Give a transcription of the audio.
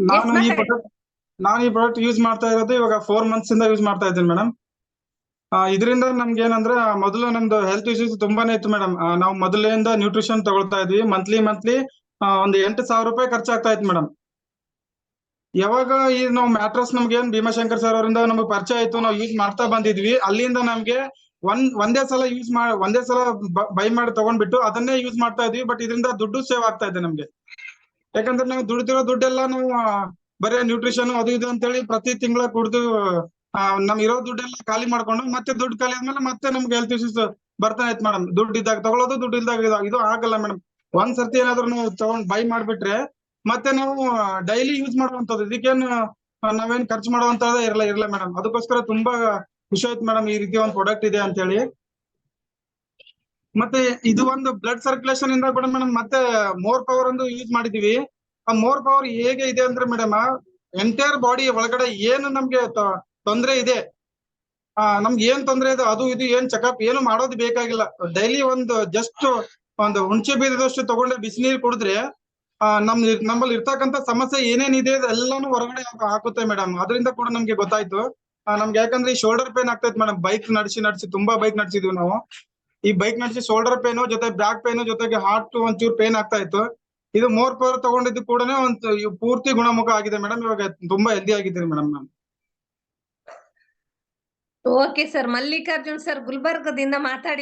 ನಾನು ಈ product use ಮಾಡ್ತಾ ಇರೋದು ಇವಾಗ 4 ಮಂತ್ಸ್ ಇಂದ ಯೂಸ್ ಮಾಡ್ತಾ ಇದ್ದೀನಿ ಮೇಡಮ್. ಇದರಿಂದ ನಮ್ಗೆ ಏನಂದ್ರೆ ಮೊದಲು ನಮ್ದು ಹೆಲ್ತ್ ಇಶ್ಯೂಸ್ ತುಂಬಾನೇ ಇತ್ತು ಮೇಡಮ್. ನಾವು ಮೊದಲಿಂದ ನ್ಯೂಟ್ರಿಷನ್ ತಗೊಳ್ತಾ ಇದ್ವಿ. ಮಂತ್ಲಿ ಒಂದು 8,000 ರೂಪಾಯಿ ಖರ್ಚಾಗ್ತಾ ಇತ್ತು ಮೇಡಮ್. ಯಾವಾಗ ಈ ನಾವು ಮ್ಯಾಟ್ರಸ್ ನಮ್ಗೆ ಏನ್ ಭೀಮಾಶಂಕರ್ ಸರ್ ಅವರಿಂದ ನಮ್ಗೆ ಪರಿಚಯ ಆಯ್ತು, ನಾವು ಯೂಸ್ ಮಾಡ್ತಾ ಬಂದಿದ್ವಿ. ಅಲ್ಲಿಂದ ನಮ್ಗೆ ಒಂದೇ ಸಲ ಬೈ ಮಾಡಿ ತಗೊಂಡ್ಬಿಟ್ಟು ಅದನ್ನೇ ಯೂಸ್ ಮಾಡ್ತಾ ಇದ್ವಿ. ಬಟ್ ಇದರಿಂದ ದುಡ್ಡು ಸೇವ್ ಆಗ್ತಾ ಇದೆ ನಮ್ಗೆ. ಯಾಕಂದ್ರೆ ನಾವು ದುಡ್ದಿರೋ ದುಡ್ಡೆಲ್ಲ ನಾವು ಬರೀ ನ್ಯೂಟ್ರಿಷನ್ ಅದು ಇದು ಅಂತೇಳಿ ಪ್ರತಿ ತಿಂಗಳ ಕುಡ್ದು ನಮ್ ಇರೋ ದುಡ್ಡೆಲ್ಲ ಖಾಲಿ ಮಾಡ್ಕೊಂಡು ಮತ್ತೆ ದುಡ್ಡು ಖಾಲಿ ಆದ್ಮೇಲೆ ಮತ್ತೆ ನಮ್ಗೆ ಹೆಲ್ತ್ ಇಶ್ಯೂಸ್ ಬರ್ತಾನೆ ಇತ್ತು ಮೇಡಮ್. ದುಡ್ಡು ಇದ್ದಾಗ ತಗೊಳ್ಳೋದು, ದುಡ್ಡು ಇಲ್ದಾಗ ಇದು ಆಗಲ್ಲ ಮೇಡಮ್. ಒಂದ್ ಸರ್ತಿ ಏನಾದ್ರು ನಾವು ತಗೊಂಡ್ ಬೈ ಮಾಡ್ಬಿಟ್ರೆ ಮತ್ತೆ ನಾವು ಡೈಲಿ ಯೂಸ್ ಮಾಡುವಂತದ್ದು. ಇದಕ್ಕೇನು ನಾವೇನ್ ಖರ್ಚು ಮಾಡುವಂತದ್ದೇ ಇರಲ್ಲ ಮೇಡಮ್. ಅದಕ್ಕೋಸ್ಕರ ತುಂಬಾ ಖುಷಿ ಆಯ್ತು ಮೇಡಮ್ ಈ ರೀತಿ ಒಂದು ಪ್ರಾಡಕ್ಟ್ ಇದೆ ಅಂತ ಹೇಳಿ. ಮತ್ತೆ ಇದು ಒಂದು ಬ್ಲಡ್ ಸರ್ಕ್ಯುಲೇಷನ್ ಇಂದ ಕೂಡ ಮೇಡಮ್ ಮತ್ತೆ ಮೋರ್ ಪವರ್ ಒಂದು ಯೂಸ್ ಮಾಡಿದೀವಿ. ಆ ಮೋರ್ ಪವರ್ ಹೇಗೆ ಇದೆ ಅಂದ್ರೆ ಮೇಡಮ್, ಎಂಟೈರ್ ಬಾಡಿ ಒಳಗಡೆ ಏನು ನಮ್ಗೆ ತೊಂದ್ರೆ ಇದೆ, ನಮ್ಗೆ ಏನ್ ತೊಂದ್ರೆ ಇದೆ ಅದು ಇದು ಏನ್ ಚೆಕಪ್ ಏನು ಮಾಡೋದು ಬೇಕಾಗಿಲ್ಲ. ಡೈಲಿ ಜಸ್ಟ್ ಒಂದು ಹುಣಸೆ ಬೀಜದಷ್ಟು ತಗೊಂಡ್ರೆ ಬಿಸಿನೀರು ಕುಡಿದ್ರೆ ನಮ್ಮಲ್ಲಿ ಇರ್ತಕ್ಕಂಥ ಸಮಸ್ಯೆ ಏನೇನಿದೆ ಎಲ್ಲಾನು ಹೊರಗಡೆ ಹಾಕುತ್ತೆ ಮೇಡಮ್. ಅದರಿಂದ ಕೂಡ ನಮ್ಗೆ ಗೊತ್ತಾಯ್ತು. ನಮ್ಗೆ ಯಾಕಂದ್ರೆ ಈ ಶೋಲ್ಡರ್ ಪೇನ್ ಆಗ್ತಾ ಇತ್ತು ಮೇಡಮ್. ಬೈಕ್ ನಡೆಸಿ ತುಂಬಾ ಬೈಕ್ ನಡೆಸಿದ್ವಿ ನಾವು. ಈ ಬೈಕ್ ನಡೆಸಿ ಶೋಲ್ಡರ್ ಪೇನು ಜೊತೆ ಬ್ಯಾಕ್ ಪೇನು ಜೊತೆಗೆ ಹಾರ್ಟ್ ಒಂಚೂರು ಪೇನ್ ಆಗ್ತಾ ಇತ್ತು. ಇದು ಮೋರ್ ಪವರ್ ತಗೊಂಡಿದ್ದು ಕೂಡ ಪೂರ್ತಿ ಗುಣಮುಖ ಆಗಿದೆ ಮೇಡಮ್. ಇವಾಗ ತುಂಬಾ ಹೆಲ್ದಿ ಆಗಿದ್ದೀನಿ ಮೇಡಮ್ ನಾನು. Okay sir. ಮಲ್ಲಿಕಾರ್ಜುನ್ ಸರ್ ಗುಲ್ಬರ್ಗದಿಂದ ಮಾತಾಡಿ.